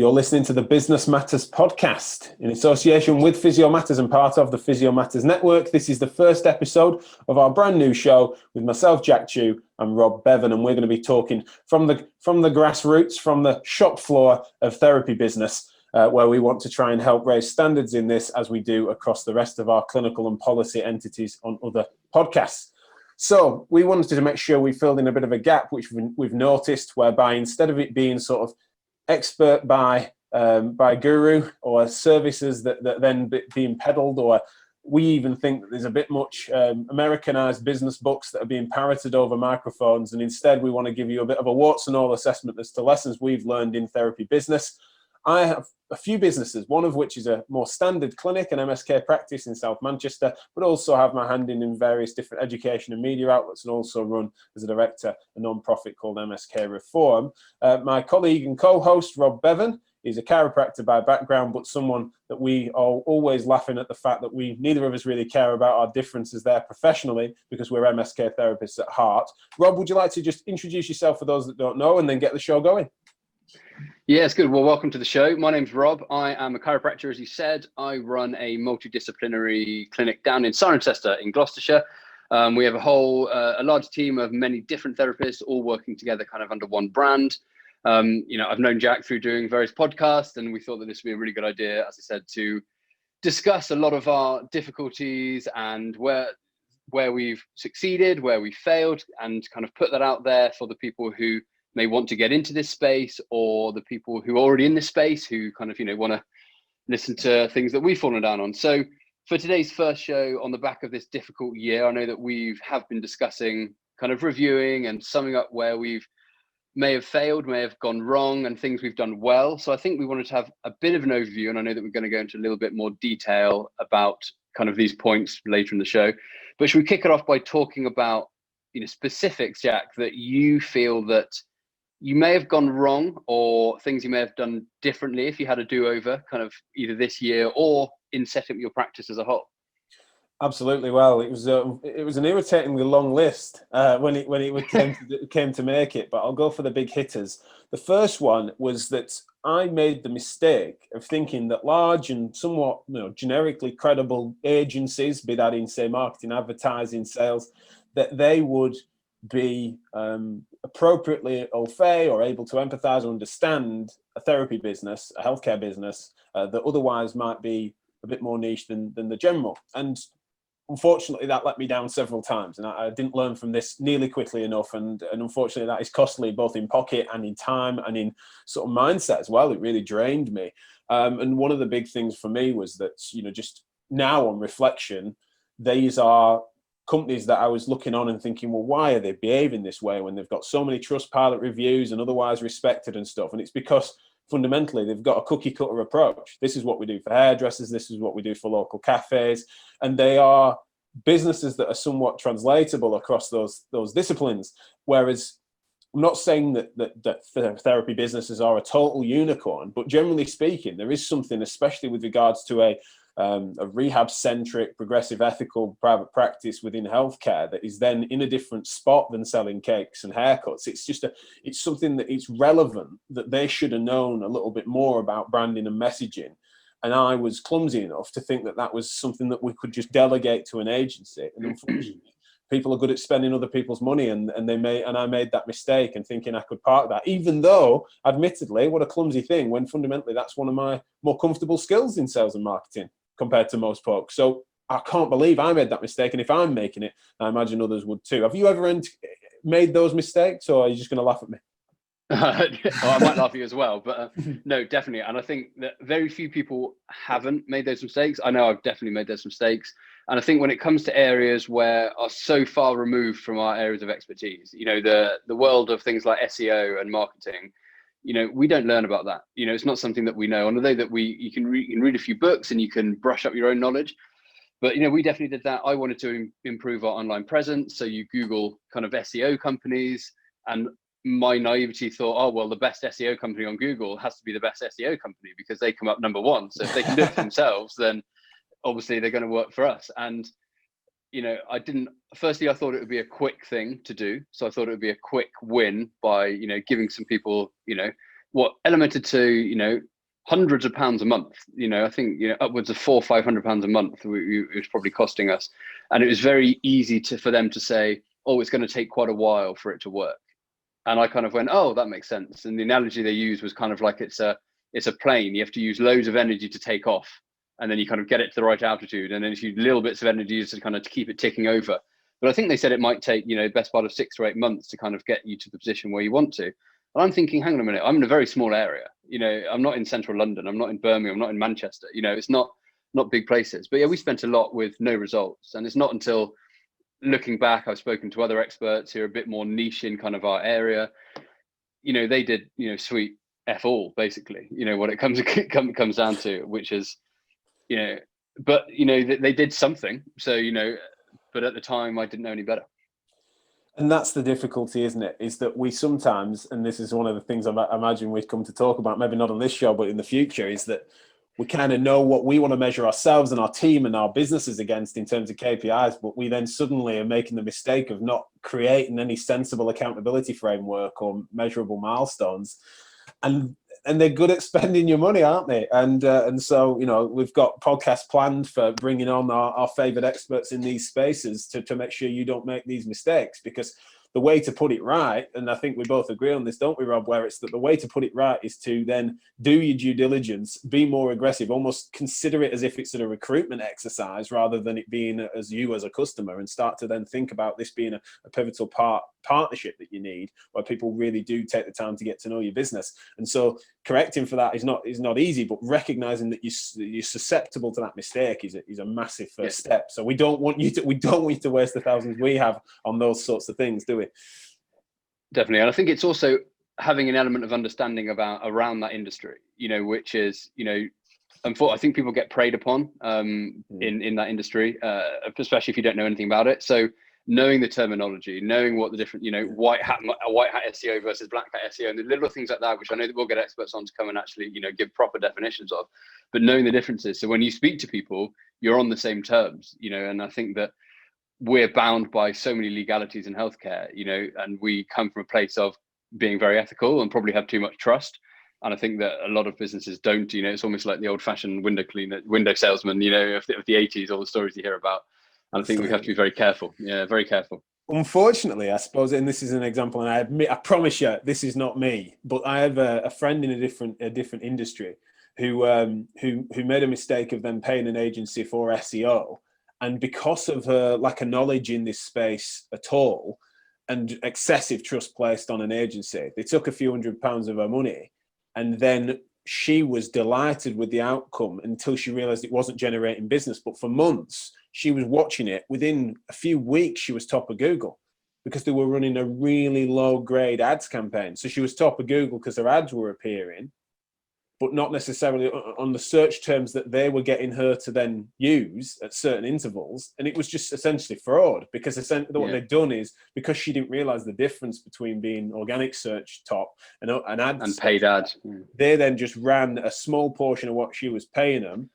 You're listening to the Business Matters podcast in association with Physio Matters and part of the Physio Matters network. This is the first episode of our brand new show with myself, Jack Chew, and Rob Beaven, and we're going to be talking from the grassroots, from the shop floor of therapy business, where we want to try and help raise standards in this as we do across the rest of our clinical and policy entities on other podcasts. So we wanted to make sure we filled in a bit of a gap, which we've noticed, whereby instead of it being sort of expert by guru or services that then being peddled, or we even think that there's a bit much Americanized business books that are being parroted over microphones, and instead we want to give you a bit of a warts and all assessment as to lessons we've learned in therapy business. I have a few businesses, one of which is a more standard clinic, an MSK practice in South Manchester, but also have my hand in various different education and media outlets, and also run as a director a non-profit called MSK Reform. My colleague and co-host, Rob Beaven, is a chiropractor by background, but someone that we are always laughing at the fact that neither of us really care about our differences there professionally, because we're MSK therapists at heart. Rob, would you like to just introduce yourself for those that don't know and then get the show going? Yeah, it's good. Well, welcome to the show. My name's Rob. I am a chiropractor, as you said. I run a multidisciplinary clinic down in Cirencester in Gloucestershire. We have a large team of many different therapists, all working together kind of under one brand. I've known Jack through doing various podcasts, and we thought that this would be a really good idea, as I said, to discuss a lot of our difficulties and where we've succeeded, where we failed, and kind of put that out there for the people who may want to get into this space, or the people who are already in this space who kind of, want to listen to things that we've fallen down on. So for today's first show on the back of this difficult year, I know that we have been discussing, kind of reviewing and summing up where we've may have failed, may have gone wrong, and things we've done well. So I think we wanted to have a bit of an overview, and I know that we're going to go into a little bit more detail about kind of these points later in the show. But should we kick it off by talking about, specifics, Jack, that you feel that you may have gone wrong, or things you may have done differently if you had a do-over, kind of either this year or in setting up your practice as a whole? Absolutely. Well, it was an irritatingly long list when it came to make it, but I'll go for the big hitters. The first one was that I made the mistake of thinking that large and somewhat generically credible agencies, be that in, say, marketing, advertising, sales, that they would be appropriately au fait or able to empathize or understand a therapy business, a healthcare business that otherwise might be a bit more niche than the general. And unfortunately, that let me down several times, and I didn't learn from this nearly quickly enough. And unfortunately, that is costly both in pocket and in time and in sort of mindset as well. It really drained me. And one of the big things for me was that, just now on reflection, these are companies that I was looking on and thinking, well, why are they behaving this way when they've got so many Trustpilot reviews and otherwise respected and stuff? And it's because fundamentally they've got a cookie cutter approach. This is what we do for hairdressers. This is what we do for local cafes. And they are businesses that are somewhat translatable across those disciplines. Whereas I'm not saying that therapy businesses are a total unicorn, but generally speaking, there is something, especially with regards to a rehab-centric, progressive, ethical private practice within healthcare that is then in a different spot than selling cakes and haircuts. It's something that it's relevant that they should have known a little bit more about branding and messaging. And I was clumsy enough to think that that was something that we could just delegate to an agency. And unfortunately, people are good at spending other people's money, and I made that mistake and thinking I could park that, even though, admittedly, what a clumsy thing, when fundamentally that's one of my more comfortable skills in sales and marketing compared to most folks. So I can't believe I made that mistake. And if I'm making it, I imagine others would too. Have you ever made those mistakes, or are you just going to laugh at me? Well, I might laugh at you as well, but no, definitely. And I think that very few people haven't made those mistakes. I know I've definitely made those mistakes. And I think when it comes to areas where are so far removed from our areas of expertise, the world of things like SEO and marketing, we don't learn about that. It's not something that we know. And although that you can read a few books and you can brush up your own knowledge, but we definitely did that. I wanted to improve our online presence. So you Google kind of SEO companies, and my naivety thought, oh, well, the best SEO company on Google has to be the best SEO company because they come up number one. So if they can do it for themselves, then obviously they're going to work for us. And I thought it would be a quick thing to do. So I thought it would be a quick win by, giving some people, what elemented to, hundreds of pounds a month. I think upwards of £400-500 a month it was probably costing us, and it was very easy for them to say, oh, it's going to take quite a while for it to work. And I kind of went, oh, that makes sense. And the analogy they used was kind of like it's a plane. You have to use loads of energy to take off, and then you kind of get it to the right altitude, and then if you little bits of energy to kind of keep it ticking over. But I think they said it might take best part of 6 to 8 months to kind of get you to the position where you want to. And I'm thinking, hang on a minute, I'm in a very small area. I'm not in central London, I'm not in Birmingham, I'm not in Manchester. It's not big places. But yeah, we spent a lot with no results, and it's not until looking back, I've spoken to other experts who are a bit more niche in kind of our area. They did, sweet F all, basically, what it comes down to, which is, but, they did something. So, but at the time I didn't know any better. And that's the difficulty, isn't it? Is that we sometimes, and this is one of the things I imagine we'd come to talk about, maybe not on this show, but in the future, is that we kind of know what we want to measure ourselves and our team and our businesses against in terms of KPIs, but we then suddenly are making the mistake of not creating any sensible accountability framework or measurable milestones. And they're good at spending your money, aren't they? And so, we've got podcasts planned for bringing on our favorite experts in these spaces to make sure you don't make these mistakes, because the way to put it right, and I think we both agree on this, don't we, Rob, where it's that the way to put it right is to then do your due diligence, be more aggressive, almost consider it as if it's a recruitment exercise rather than it being as you as a customer, and start to then think about this being a pivotal partnership that you need, where people really do take the time to get to know your business. And so correcting for that is not easy, but recognizing that you're susceptible to that mistake is a massive first step. So we don't want you to waste the thousands we have on those sorts of things, do we? Definitely. And I think it's also having an element of understanding around that industry, which is, I think people get preyed upon in that industry, especially if you don't know anything about it. So knowing the terminology, knowing what the different, white hat SEO versus black hat SEO, and the little things like that, which I know that we'll get experts on to come and actually, give proper definitions of, but knowing the differences. So when you speak to people, you're on the same terms, and I think that we're bound by so many legalities in healthcare, and we come from a place of being very ethical and probably have too much trust. And I think that a lot of businesses don't, it's almost like the old fashioned window salesman, of the 80s, all the stories you hear about. And I think we have to be very careful. Yeah, very careful. Unfortunately, I suppose, and this is an example, and I promise you, this is not me, but I have a friend in a different industry who made a mistake of then paying an agency for SEO. And because of her lack of knowledge in this space at all, and excessive trust placed on an agency, they took a few £100s of her money, and then she was delighted with the outcome until she realized it wasn't generating business. But for months, she was watching it. Within a few weeks, she was top of Google because they were running a really low grade ads campaign. So she was top of Google because her ads were appearing, but not necessarily on the search terms that they were getting her to then use at certain intervals. And it was just essentially fraud, because essentially what they'd done is, because she didn't realize the difference between being organic search top and ads and paid ads, they then just ran a small portion of what she was paying them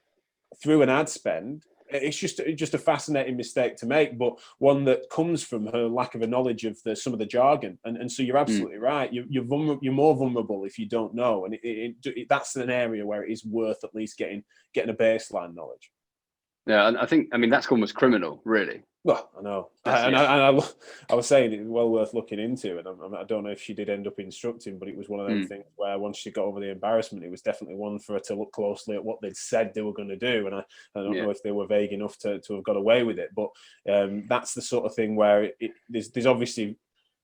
through an ad spend. It's just a fascinating mistake to make, but one that comes from her lack of a knowledge of some of the jargon. And so you're absolutely right. You're more vulnerable if you don't know, and that's an area where it is worth at least getting a baseline knowledge. Yeah, and I mean that's almost criminal, really. Well, I know, and I was saying it's well worth looking into, and I don't know if she did end up instructing, but it was one of those things where once she got over the embarrassment, it was definitely one for her to look closely at what they'd said they were going to do, and I don't know if they were vague enough to have got away with it, but that's the sort of thing where there's obviously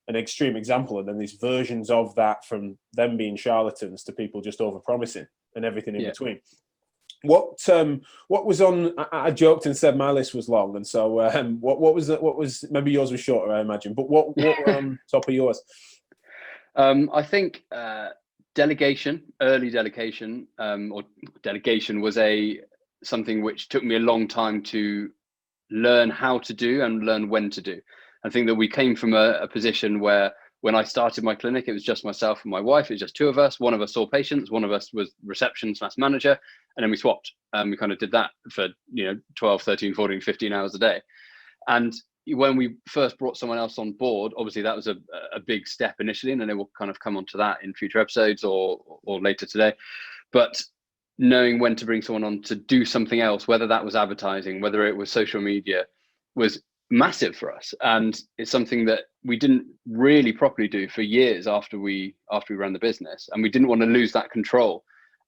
an extreme example, and then there's versions of that, from them being charlatans to people just over-promising and everything in between. What was on? I joked and said my list was long, and so what was maybe yours was shorter, I imagine. But what were on top of yours? I think early delegation, or delegation was something which took me a long time to learn how to do and learn when to do. I think that we came from a position where, when I started my clinic, it was just myself and my wife. It was just two of us. One of us saw patients. One of us was reception/manager. And then we swapped. We kind of did that for 12, 13, 14, 15 hours a day. And when we first brought someone else on board, obviously that was a big step initially. And then we'll kind of come onto that in future episodes or later today. But knowing when to bring someone on to do something else, whether that was advertising, whether it was social media, was massive for us. And it's something that we didn't really properly do for years after we ran the business, and we didn't want to lose that control.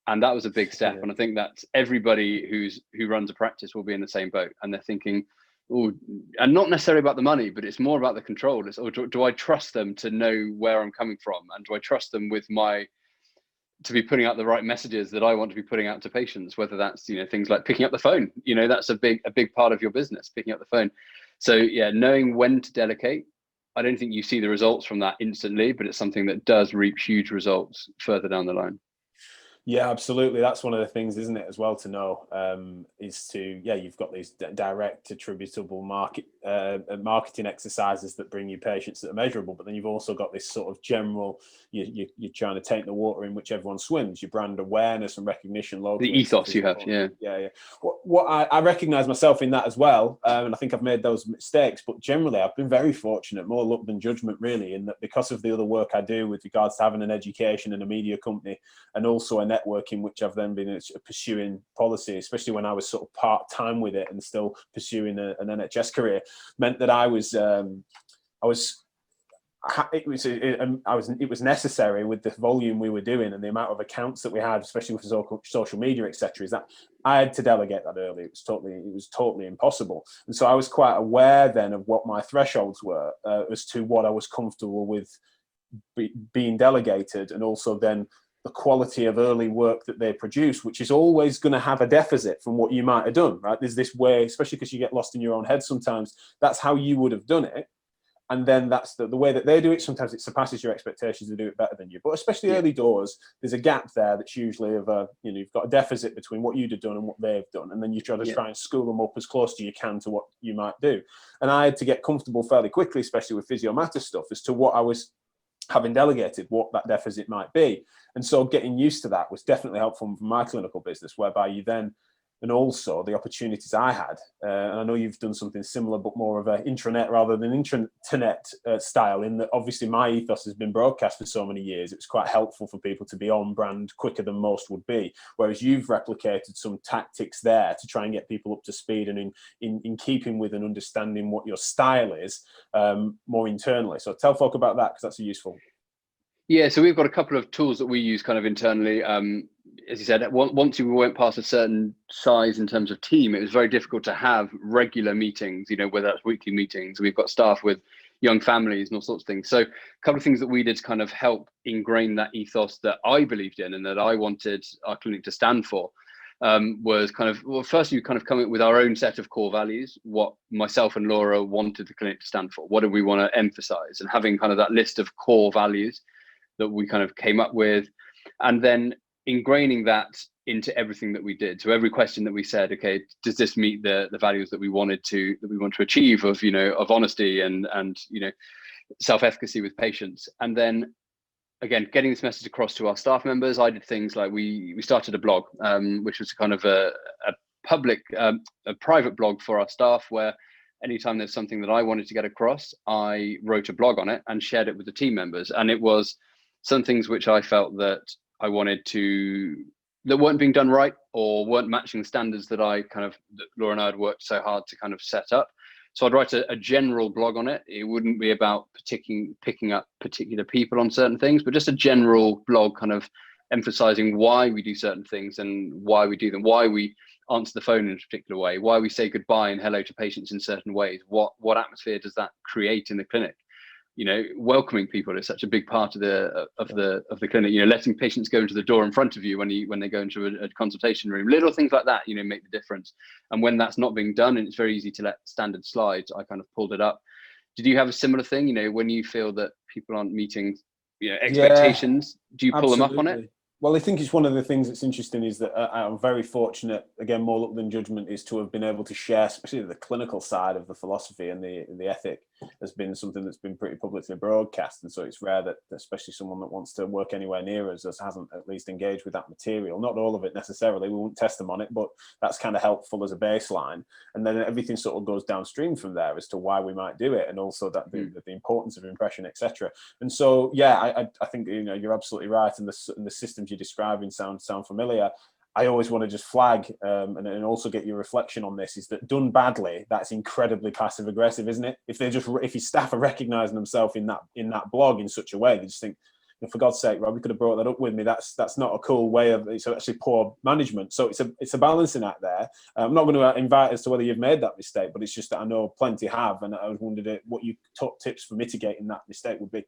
And that was a big step. And I think that everybody who runs a practice will be in the same boat, and they're thinking, oh, and not necessarily about the money, but it's more about the control. It's, do I trust them to know where I'm coming from? And do I trust them with to be putting out the right messages that I want to be putting out to patients, whether that's, things like picking up the phone, that's a big part of your business, picking up the phone. So yeah, knowing when to delegate. I don't think you see the results from that instantly, but it's something that does reap huge results further down the line. Yeah, absolutely. That's one of the things, isn't it, as well, to know, is to, you've got these direct attributable marketing exercises that bring you patients that are measurable, but then you've also got this sort of general, you're trying to take the water in which everyone swims, your brand awareness and recognition locally. The ethos you have, yeah. Yeah. What I recognize myself in that as well, and I think I've made those mistakes, but generally I've been very fortunate, more luck than judgment really, in that because of the other work I do with regards to having an education and a media company, and also a networking, which I've then been pursuing policy, especially when I was sort of part-time with it and still pursuing an NHS career, meant that it was necessary with the volume we were doing and the amount of accounts that we had, especially with social media, etc., is that I had to delegate that early. It was totally impossible. And so I was quite aware then of what my thresholds were as to what I was comfortable with being delegated, and also then the quality of early work that they produce, which is always going to have a deficit from what you might have done, right? There's this way, especially because you get lost in your own head sometimes, that's how you would have done it. And then that's the way that they do it. Sometimes it surpasses your expectations to do it better than you. But especially early doors, there's a gap there that's usually of you've got a deficit between what you'd have done and what they've done. And then you try to try and school them up as close as you can to what you might do. And I had to get comfortable fairly quickly, especially with Physio Matters stuff, as to what I was having delegated, what that deficit might be. And so getting used to that was definitely helpful for my clinical business, whereby you then, and also the opportunities I had, and I know you've done something similar, but more of an intranet rather than internet style, in that obviously my ethos has been broadcast for so many years. It was quite helpful for people to be on brand quicker than most would be, whereas you've replicated some tactics there to try and get people up to speed and in keeping with and understanding what your style is more internally. So tell folk about that, because that's a useful. Yeah, so we've got a couple of tools that we use kind of internally. As you said, once you went past a certain size in terms of team, it was very difficult to have regular meetings, whether that's weekly meetings. We've got staff with young families and all sorts of things. So a couple of things that we did to kind of help ingrain that ethos that I believed in and that I wanted our clinic to stand for was kind of, well, first you kind of come up with our own set of core values, what myself and Laura wanted the clinic to stand for. What do we want to emphasize? And having kind of that list of core values that we kind of came up with, and then ingraining that into everything that we did. So every question that we said, okay, does this meet the values that we want to achieve of, of honesty and self-efficacy with patients? And then again, getting this message across to our staff members. I did things like we started a blog, which was kind of a private blog for our staff, where anytime there's something that I wanted to get across, I wrote a blog on it and shared it with the team members. And it was some things which I felt that I wanted that weren't being done right, or weren't matching the standards that Laura and I had worked so hard to kind of set up. So I'd write a general blog on it. It wouldn't be about picking up particular people on certain things, but just a general blog kind of emphasizing why we do certain things and why we do them, why we answer the phone in a particular way, why we say goodbye and hello to patients in certain ways, what atmosphere does that create in the clinic. Welcoming people is such a big part of the clinic. Letting patients go into the door in front of you when they go into a consultation room. Little things like that, make the difference. And when that's not being done, and it's very easy to let standard slide, I kind of pulled it up. Did you have a similar thing? When you feel that people aren't meeting, expectations, do you pull them up on it? Well, I think it's one of the things that's interesting is that I'm very fortunate, again, more luck than judgment, is to have been able to share, especially the clinical side of the philosophy and the ethic, has been something that's been pretty publicly broadcast. And so it's rare that, especially someone that wants to work anywhere near us, hasn't at least engaged with that material. Not all of it necessarily, we won't test them on it, but that's kind of helpful as a baseline. And then everything sort of goes downstream from there as to why we might do it, and also that the importance of impression, etc. And so, yeah, I think you're absolutely right, and the systems you're describing sound familiar. I always want to just flag and also get your reflection on this, is that done badly, that's incredibly passive aggressive, isn't it? If your staff are recognizing themselves in that blog in such a way, they just think, for God's sake, Rob, you could have brought that up with me. That's not a cool way of. It's actually poor management. So it's a balancing act there. I'm not going to invite as to whether you've made that mistake, but it's just that I know plenty have, and I was wondering what your top tips for mitigating that mistake would be.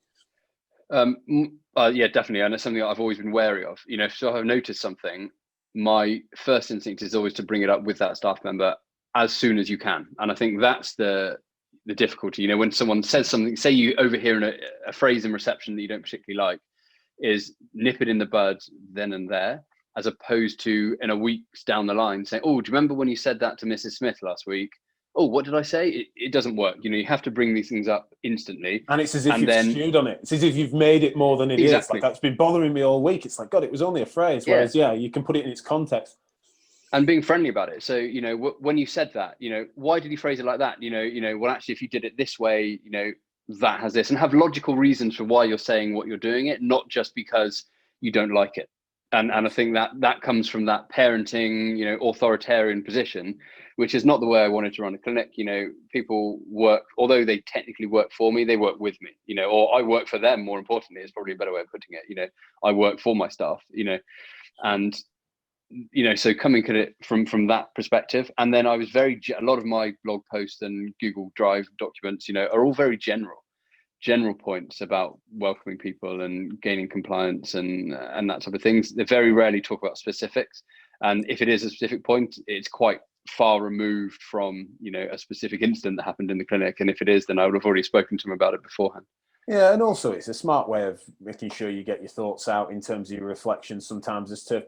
Yeah, definitely, and it's something that I've always been wary of. So I've noticed something. My first instinct is always to bring it up with that staff member as soon as you can, and I think that's the difficulty. When someone says something, say you overhear a phrase in reception that you don't particularly like, is nip it in the bud then and there, as opposed to in a week's down the line saying, oh, do you remember when you said that to Mrs. Smith last week? Oh, what did I say? It doesn't work. You have to bring these things up instantly. And it's as if you've stewed on it. It's as if you've made it more than it is. Like, that's been bothering me all week. It's like, God, it was only a phrase. Whereas, you can put it in its context. And being friendly about it. So, when you said that, why did you phrase it like that? Well, actually, if you did it this way, that has this, and have logical reasons for why you're saying what you're doing it, not just because you don't like it. And I think that comes from that parenting, authoritarian position, which is not the way I wanted to run a clinic. People work, although they technically work for me, they work with me, or I work for them. More importantly, is probably a better way of putting it. I work for my staff, and so coming at it from that perspective. And then I was a lot of my blog posts and Google Drive documents, are all very general points about welcoming people and gaining compliance and that type of things. They very rarely talk about specifics. And if it is a specific point, it's quite far removed from, a specific incident that happened in the clinic. And if it is, then I would have already spoken to them about it beforehand. Yeah, and also it's a smart way of making sure you get your thoughts out in terms of your reflections sometimes, as to,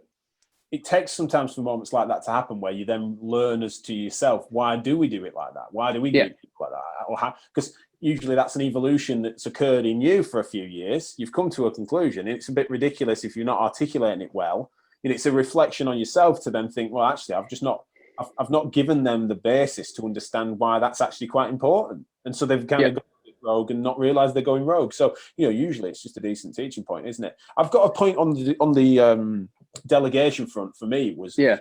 it takes sometimes for moments like that to happen where you then learn as to yourself, why do we do it like that? Why do we do it like that? Or how? Because usually that's an evolution that's occurred in you for a few years. You've come to a conclusion. It's a bit ridiculous if you're not articulating it well. It's a reflection on yourself to then think, well, actually, I've not given them the basis to understand why that's actually quite important. And so they've kind of gone rogue and not realized they're going rogue. So, usually it's just a decent teaching point, isn't it? I've got a point on the delegation front for me was that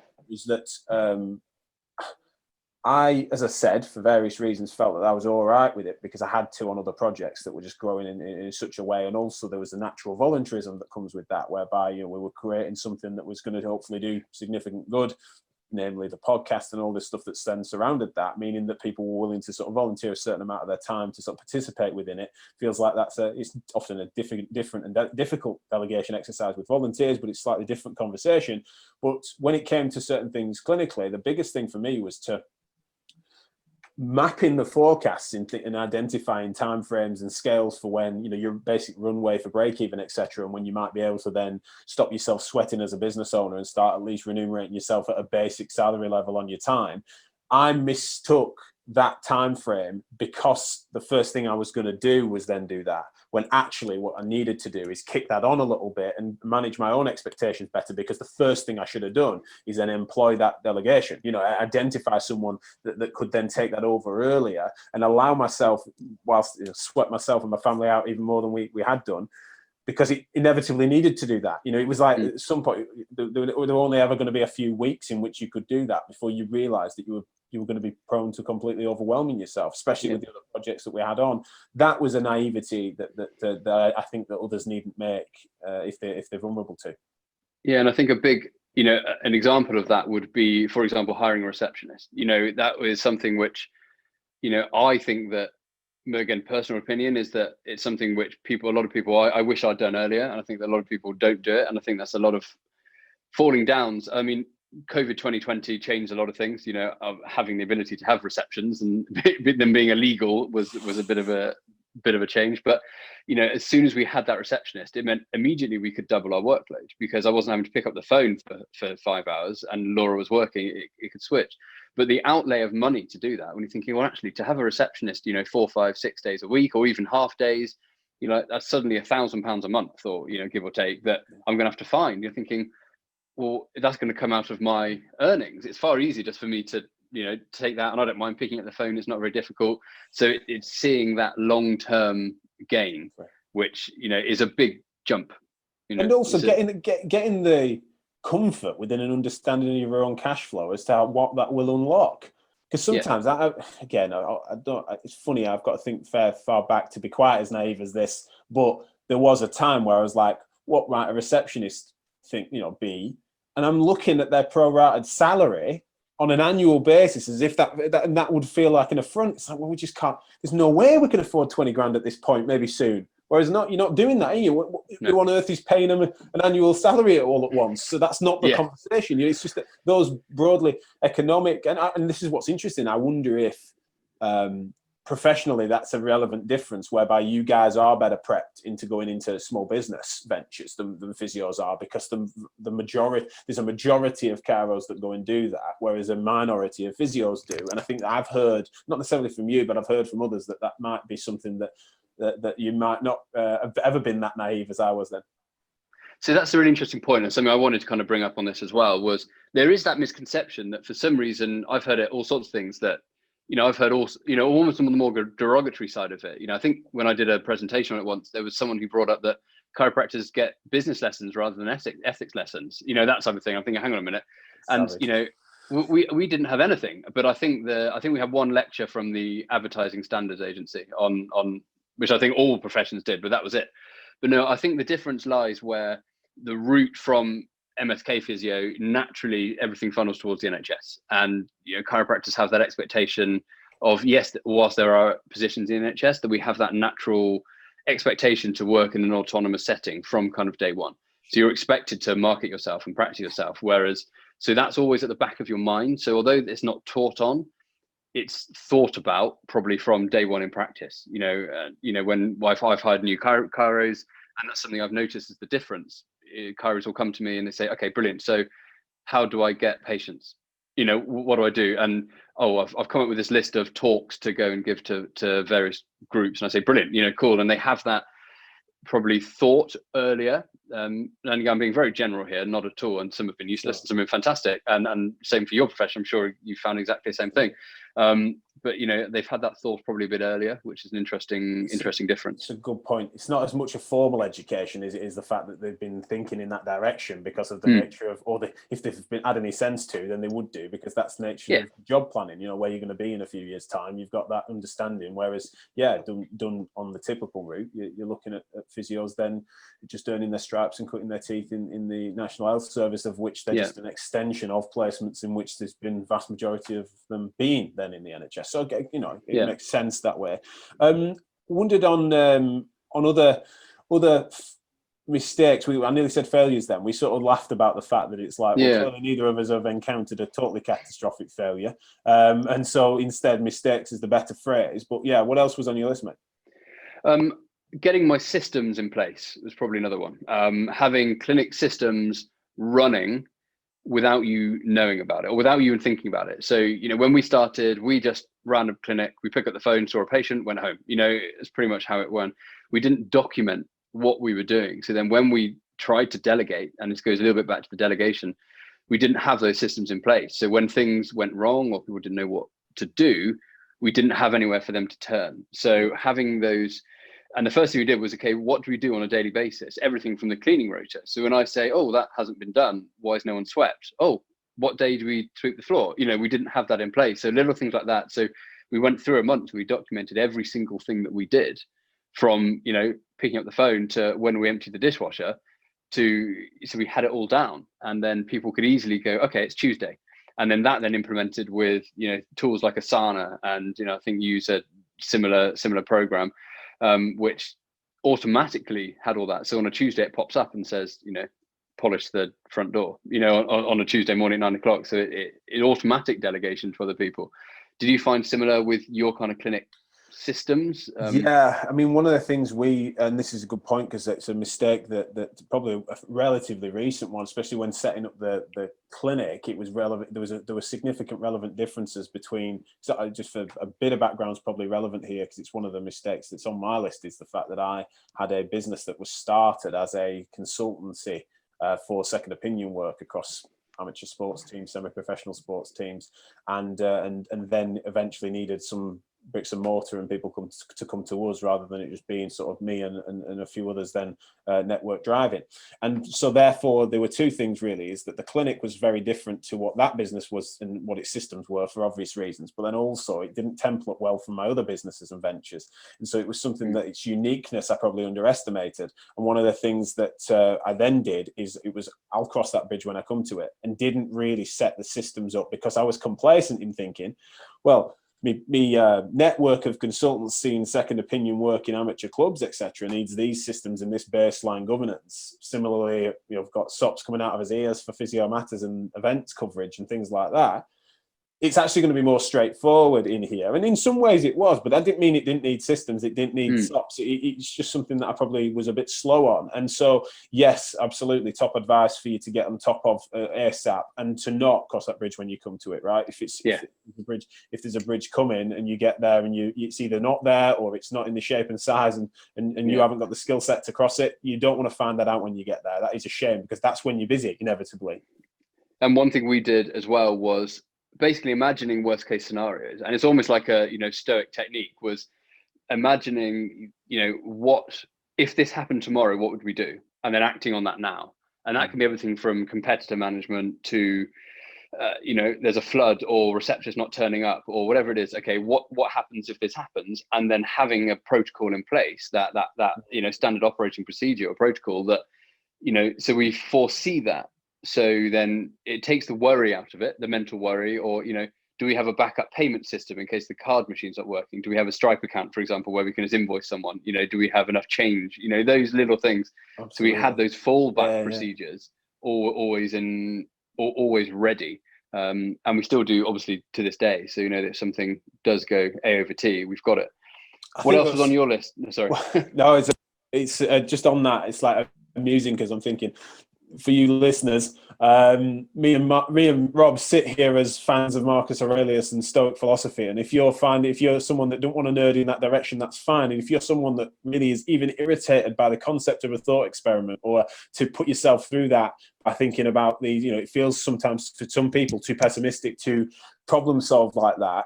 I, as I said, for various reasons, felt that I was all right with it because I had to on other projects that were just growing in such a way. And also there was the natural voluntarism that comes with that, whereby we were creating something that was going to hopefully do significant good, namely the podcast and all this stuff that's then surrounded that, meaning that people were willing to sort of volunteer a certain amount of their time to sort of participate within it. Feels like it's often a different and difficult delegation exercise with volunteers, but it's slightly different conversation. But when it came to certain things clinically, the biggest thing for me was to mapping the forecasts and identifying timeframes and scales for when your basic runway for break even, etc., and when you might be able to then stop yourself sweating as a business owner and start at least remunerating yourself at a basic salary level on your time. I mistook that time frame because the first thing I was going to do was then do that, when actually what I needed to do is kick that on a little bit and manage my own expectations better, because the first thing I should have done is then employ that delegation, identify someone that could then take that over earlier and allow myself, whilst sweat myself and my family out even more than we had done, because it inevitably needed to do that. It was like at some point there were only ever going to be a few weeks in which you could do that before you realized that you were going to be prone to completely overwhelming yourself, especially with the other projects that we had on. That was a naivety that I think that others needn't make if they're vulnerable to. Yeah, and I think a big, an example of that would be, for example, hiring a receptionist. That was something which, I think that, again, personal opinion is that it's something which a lot of people, I wish I'd done earlier. And I think that a lot of people don't do it. And I think that's a lot of falling downs. I mean, COVID 2020 changed a lot of things, of having the ability to have receptions and them being illegal was a bit of a change. But, as soon as we had that receptionist, it meant immediately we could double our workload, because I wasn't having to pick up the phone for 5 hours and Laura was working, it could switch. But the outlay of money to do that, when you're thinking, well, actually to have a receptionist, 4, 5, 6 days a week, or even half days, that's suddenly £1,000 a month, or, give or take, that I'm going to have to find. You're thinking, well, that's going to come out of my earnings. It's far easier just for me to, take that, and I don't mind picking up the phone. It's not very difficult. So it's seeing that long-term gain, which, is a big jump. And also getting the comfort within an understanding of your own cash flow as to what that will unlock. Because sometimes, I don't. It's funny. I've got to think far back to be quite as naive as this. But there was a time where I was like, "What might a receptionist think? Be?" And I'm looking at their prorated salary on an annual basis as if that would feel like an affront. It's like, well, we just can't. There's no way we can afford 20 grand at this point. Maybe soon. Whereas you're not doing that, are you? Who on earth is paying them an annual salary all at once? So that's not the conversation. It's just that those broadly economic, and this is what's interesting. I wonder if professionally that's a relevant difference, whereby you guys are better prepped into going into small business ventures than physios are, because there's a majority of chiros that go and do that, whereas a minority of physios do. And I think that I've heard, not necessarily from you, but I've heard from others that might be something that you might not have ever been that naive as I was then. So that's a really interesting point, and something I wanted to kind of bring up on this as well was there is that misconception that for some reason I've heard it all sorts of things that I've heard also almost on the more derogatory side of it. I think when I did a presentation on it once, there was someone who brought up that chiropractors get business lessons rather than ethics lessons, that type of thing. I'm thinking, hang on a minute, savage. And we didn't have anything, but I think we had one lecture from the Advertising Standards Agency on which I think all professions did, but that was it. But no, I think the difference lies where the route from MSK physio, naturally everything funnels towards the NHS, and chiropractors have that expectation of, yes, whilst there are positions in the NHS, that we have that natural expectation to work in an autonomous setting from kind of day one. So you're expected to market yourself and practice yourself, so that's always at the back of your mind. So although it's not taught on, it's thought about probably from day one in practice. When I've hired new chiros, and that's something I've noticed is the difference. Chiros will come to me and they say, okay, brilliant. So how do I get patients? What do I do? And I've come up with this list of talks to go and give to various groups. And I say, brilliant, cool. And they have that probably thought earlier. And I'm being very general here, not at all. And some have been useless, and some have been fantastic. And same for your profession. I'm sure you found exactly the same thing. But they've had that thought probably a bit earlier, which is an interesting difference. It's a good point. It's not as much a formal education as it is the fact that they've been thinking in that direction because of the nature of, if they've been had any sense to, then they would do, because that's the nature of job planning. Where you're going to be in a few years' time, you've got that understanding. Whereas, done on the typical route, you're looking at physios then just earning their stripes and cutting their teeth in the National Health Service, of which they're just an extension of placements in which there's been vast majority of them being then in the NHS. So it makes sense that way. Wondered on other mistakes. I nearly said failures then. We sort of laughed about the fact that it's like, well, clearly neither of us have encountered a totally catastrophic failure. And so instead, mistakes is the better phrase. But what else was on your list, mate? Getting my systems in place was probably another one. Having clinic systems running without you knowing about it, or without you even thinking about it. So, when we started, we just ran a clinic, we picked up the phone, saw a patient, went home. It's pretty much how it went. We didn't document what we were doing. So then when we tried to delegate, and this goes a little bit back to the delegation, we didn't have those systems in place. So when things went wrong or people didn't know what to do, we didn't have anywhere for them to turn. So having those, and the first thing we did was, okay, what do we do on a daily basis? Everything from the cleaning rota. So when I say, that hasn't been done, why is no one swept? What day do we sweep the floor? We didn't have that in place. So little things like that. So we went through a month, we documented every single thing that we did, from, picking up the phone to when we emptied the dishwasher, so we had it all down. And then people could easily go, okay, it's Tuesday. And then that implemented with, tools like Asana, and, I think you use a similar program, which automatically had all that. So on a Tuesday, it pops up and says, polish the front door, on a Tuesday morning at 9:00. So it automatic delegation to other people. Did you find similar with your kind of clinic systems? I mean, one of the things and this is a good point, because it's a mistake that probably a relatively recent one, especially when setting up the clinic, it was relevant. There were significant relevant differences between, so just for a bit of background is probably relevant here, because it's one of the mistakes that's on my list, is the fact that I had a business that was started as a consultancy for second opinion work across amateur sports teams, semi-professional sports teams, and then eventually needed some bricks and mortar and people come to us, rather than it just being sort of me and a few others then network driving. And so therefore there were two things really, is that the clinic was very different to what that business was and what its systems were for obvious reasons, but then also it didn't template well from my other businesses and ventures. And so it was something that its uniqueness I probably underestimated. And one of the things that I then did is I'll cross that bridge when I come to it, and didn't really set the systems up because I was complacent in thinking, well, me network of consultants seeing second opinion work in amateur clubs, etc., needs these systems and this baseline governance. Similarly, I've got SOPs coming out of his ears for Physio Matters and events coverage and things like that. It's actually going to be more straightforward in here. And in some ways it was, but that didn't mean it didn't need systems. It didn't need SOPs. It's just something that I probably was a bit slow on. And so, yes, absolutely top advice for you to get on top of ASAP, and to not cross that bridge when you come to it, right? If there's a bridge coming and you get there and it's either not there or it's not in the shape and size and you haven't got the skill set to cross it, you don't want to find that out when you get there. That is a shame, because that's when you're busy, inevitably. And one thing we did as well was basically imagining worst case scenarios, and it's almost like a stoic technique, was imagining what if this happened tomorrow, what would we do, and then acting on that now. And that can be everything from competitor management to there's a flood or receptionist not turning up or whatever it is. Okay, what happens if this happens, and then having a protocol in place, that standard operating procedure or protocol that so we foresee that. So then it takes the worry out of it, the mental worry, or, do we have a backup payment system in case the card machine's not working? Do we have a Stripe account, for example, where we can just invoice someone? Do we have enough change? Those little things. Absolutely. So we had those fallback procedures always ready. And we still do, obviously, to this day. So, that something does go A over T, we've got it. What else was on your list? No, sorry. No, it's just on that. It's like amusing, because I'm thinking, for you listeners, me and Rob sit here as fans of Marcus Aurelius and Stoic philosophy. And if you're someone that don't want to nerd in that direction, that's fine. And if you're someone that really is even irritated by the concept of a thought experiment, or to put yourself through that by thinking about these, it feels sometimes for some people too pessimistic to problem solve like that,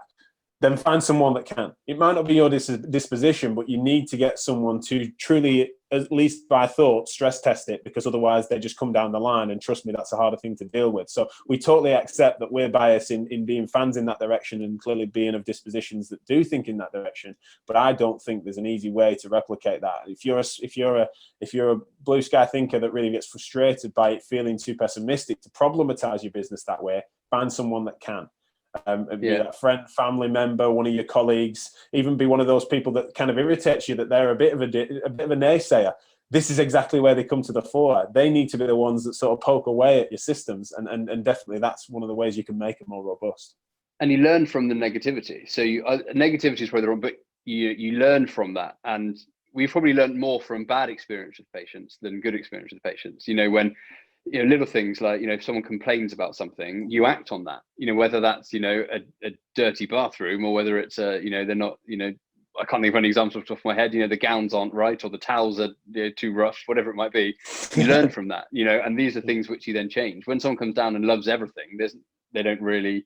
then find someone that can. It might not be your disposition, but you need to get someone to truly, at least by thought, stress test it, because otherwise they just come down the line, and trust me, that's a harder thing to deal with. So we totally accept that we're biased in being fans in that direction, and clearly being of dispositions that do think in that direction. But I don't think there's an easy way to replicate that. If you're a blue sky thinker that really gets frustrated by it feeling too pessimistic to problematize your business that way, find someone that can. Be a friend, family member, one of your colleagues, even be one of those people that kind of irritates you, that they're a bit of a naysayer. This is exactly where they come to the fore. They need to be the ones that sort of poke away at your systems, and definitely that's one of the ways you can make it more robust. And you learn from the negativity. So negativity is probably wrong, but you learn from that. And we've probably learned more from bad experience with patients than good experience with patients. When little things like, if someone complains about something, you act on that, whether that's, a dirty bathroom, or whether it's they're not, I can't think of any examples off the top of my head, the gowns aren't right, or the towels are too rough, whatever it might be. You learn from that, and these are things which you then change. When someone comes down and loves everything, you don't really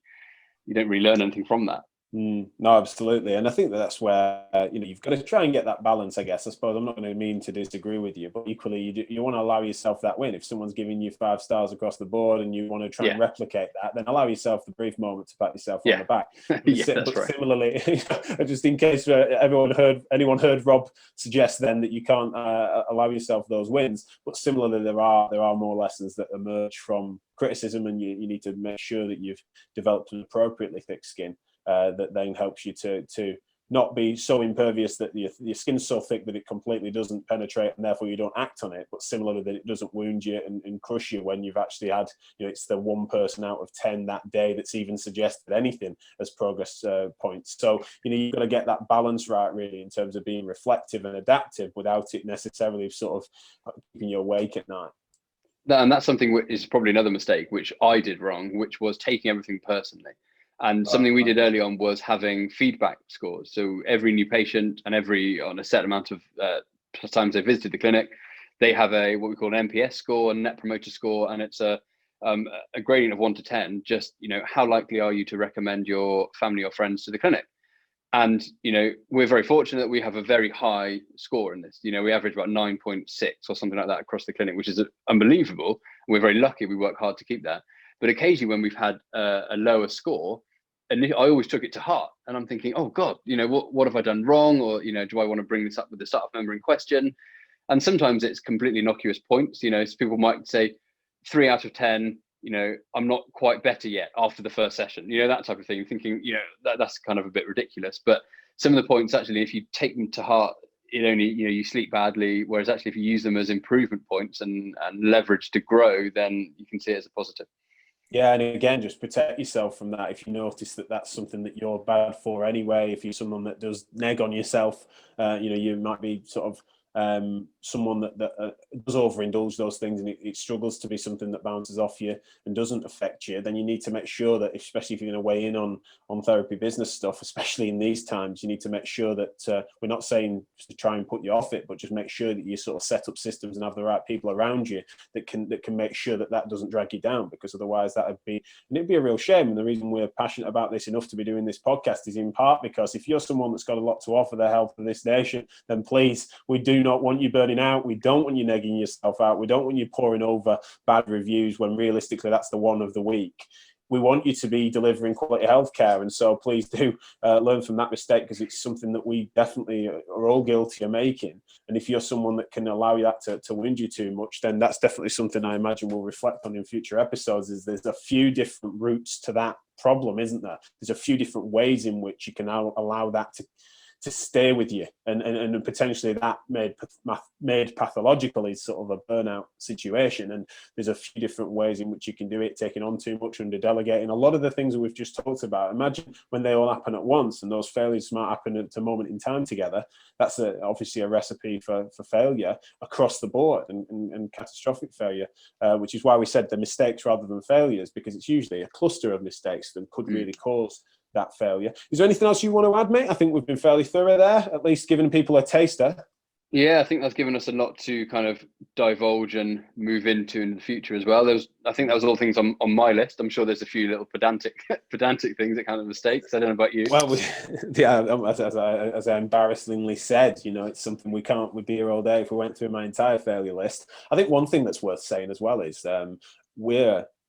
learn anything from that. No, absolutely. And I think that's where, you've got to try and get that balance, I guess. I suppose I'm not going to mean to disagree with you, but equally you want to allow yourself that win. If someone's giving you 5 stars across the board and you want to try and replicate that, then allow yourself the brief moment to pat yourself on the back. But right. Similarly, just in case anyone heard Rob suggest then that you can't allow yourself those wins, but similarly, there are more lessons that emerge from criticism, and you need to make sure that you've developed an appropriately thick skin. That then helps you to not be so impervious that your skin's so thick that it completely doesn't penetrate, and therefore you don't act on it, but similarly that it doesn't wound you and crush you when you've actually had, it's the one person out of 10 that day that's even suggested anything as progress points. So, you've got to get that balance right, really, in terms of being reflective and adaptive without it necessarily sort of keeping you awake at night. And that's something which is probably another mistake, which I did wrong, which was taking everything personally. And something we did early on was having feedback scores. So every new patient and on a set amount of times they visited the clinic, they have what we call an NPS score, a net promoter score, and it's a gradient of 1 to 10. Just, how likely are you to recommend your family or friends to the clinic? And, we're very fortunate that we have a very high score in this. We average about 9.6 or something like that across the clinic, which is unbelievable. We're very lucky. We work hard to keep that. But occasionally when we've had a lower score, and I always took it to heart, and I'm thinking, oh God, what have I done wrong? Or, do I want to bring this up with the staff member in question? And sometimes it's completely innocuous points. So people might say 3 out of 10, I'm not quite better yet after the first session, that type of thing, thinking, that's kind of a bit ridiculous. But some of the points, actually, if you take them to heart, it only, you sleep badly. Whereas actually, if you use them as improvement points and leverage to grow, then you can see it as a positive. Yeah, and again, just protect yourself from that. If you notice that that's something that you're bad for anyway, if you're someone that does neg on yourself, you might be sort of someone that does overindulge those things, and it struggles to be something that bounces off you and doesn't affect you, then you need to make sure that, especially if you're going to weigh in on therapy business stuff, especially in these times, you need to make sure that we're not saying to try and put you off it, but just make sure that you sort of set up systems and have the right people around you that can make sure that doesn't drag you down, because otherwise it'd be a real shame. And the reason we're passionate about this enough to be doing this podcast is in part because if you're someone that's got a lot to offer the health of this nation, then please, we do not want you burning out. We don't want you negging yourself out. We don't want you pouring over bad reviews when realistically that's the one of the week. We want you to be delivering quality healthcare, and so please do learn from that mistake, because it's something that we definitely are all guilty of making. And if you're someone that can allow that to wind you too much, then that's definitely something I imagine we'll reflect on in future episodes. Is there's a few different routes to that problem, isn't there? There's a few different ways in which you can allow that to stay with you, and potentially that made pathological is sort of a burnout situation. And there's a few different ways in which you can do it, taking on too much, under delegating. A lot of the things that we've just talked about, imagine when they all happen at once, and those failures might happen at a moment in time together. That's obviously a recipe for failure across the board, and catastrophic failure, which is why we said the mistakes rather than failures, because it's usually a cluster of mistakes that could really cause that failure. Is there anything else you want to add, mate? I think we've been fairly thorough there, at least giving people a taster. Yeah, I think that's given us a lot to kind of divulge and move into in the future as well. I think that was all things on my list. I'm sure there's a few little pedantic things that kind of mistakes. I don't know about you. Well, as I embarrassingly said, it's something we'd be here all day if we went through my entire failure list. I think one thing that's worth saying as well is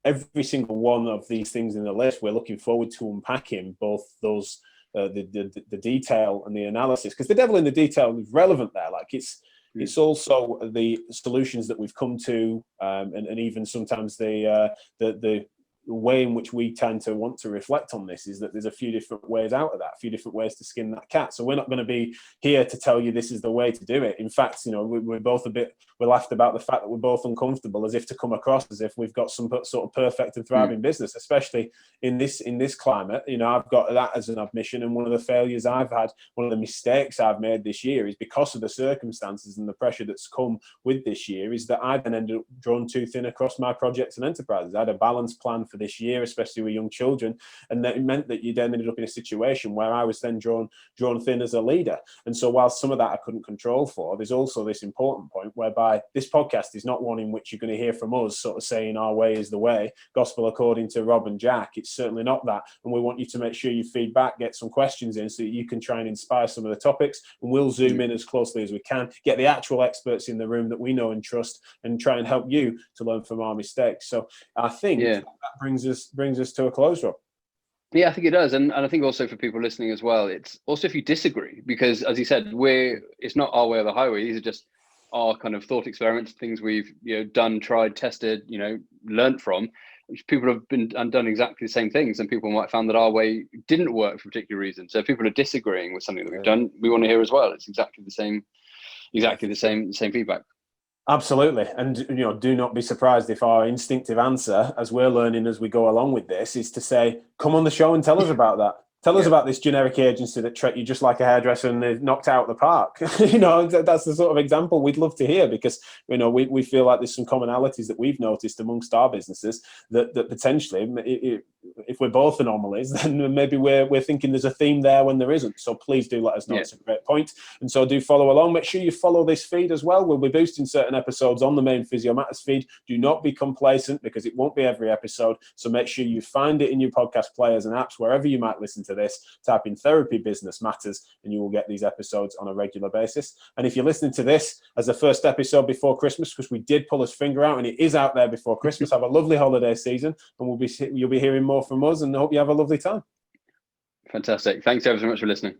every single one of these things in the list, we're looking forward to unpacking both those, the detail and the analysis, because the devil in the detail is relevant there. Like it's also the solutions that we've come to, and even sometimes the way in which we tend to want to reflect on this is that there's a few different ways out of that, a few different ways to skin that cat. So we're not going to be here to tell you this is the way to do it. In fact, we're both we laughed about the fact that we're both uncomfortable, as if to come across as if we've got some sort of perfect and thriving business, especially in this climate. I've got that as an admission, and one of the failures I've had, one of the mistakes I've made this year is because of the circumstances and the pressure that's come with this year, is that I then ended up drawn too thin across my projects and enterprises. I had a balanced plan for this year, especially with young children, and that it meant that you then ended up in a situation where I was then drawn thin as a leader. And so while some of that I couldn't control for, there's also this important point whereby this podcast is not one in which you're going to hear from us sort of saying our way is the way, gospel according to Rob and Jack. It's certainly not that. And we want you to make sure you feedback, get some questions in so that you can try and inspire some of the topics, and we'll zoom in as closely as we can, get the actual experts in the room that we know and trust, and try and help you to learn from our mistakes. So I think that brings us to a close, Rob. Yeah, I think it does. And I think also for people listening as well, it's also if you disagree, because as you said, it's not our way or the highway. These are just our kind of thought experiments, things we've done, tried, tested, learned from. People have been and done exactly the same things, and people might have found that our way didn't work for a particular reason. So if people are disagreeing with something that we've done, we want to hear as well. It's exactly the same feedback. Absolutely. And, do not be surprised if our instinctive answer, as we're learning as we go along with this, is to say, come on the show and tell us about that. Tell us about this generic agency that treat you just like a hairdresser and they've knocked out the park. That's the sort of example we'd love to hear, because, we feel like there's some commonalities that we've noticed amongst our businesses that potentially if we're both anomalies, then maybe we're thinking there's a theme there when there isn't. So please do let us know. Yeah. It's a great point. And so do follow along. Make sure you follow this feed as well. We'll be boosting certain episodes on the main Physio Matters feed. Do not be complacent, because it won't be every episode. So make sure you find it in your podcast players and apps, wherever you might listen to this. Type in Therapy Business Matters and you will get these episodes on a regular basis. And if you're listening to this as the first episode before Christmas, because we did pull his finger out and it is out there before Christmas, have a lovely holiday season, and you'll be hearing more from us, and I hope you have a lovely time. Fantastic. Thanks ever so much for listening.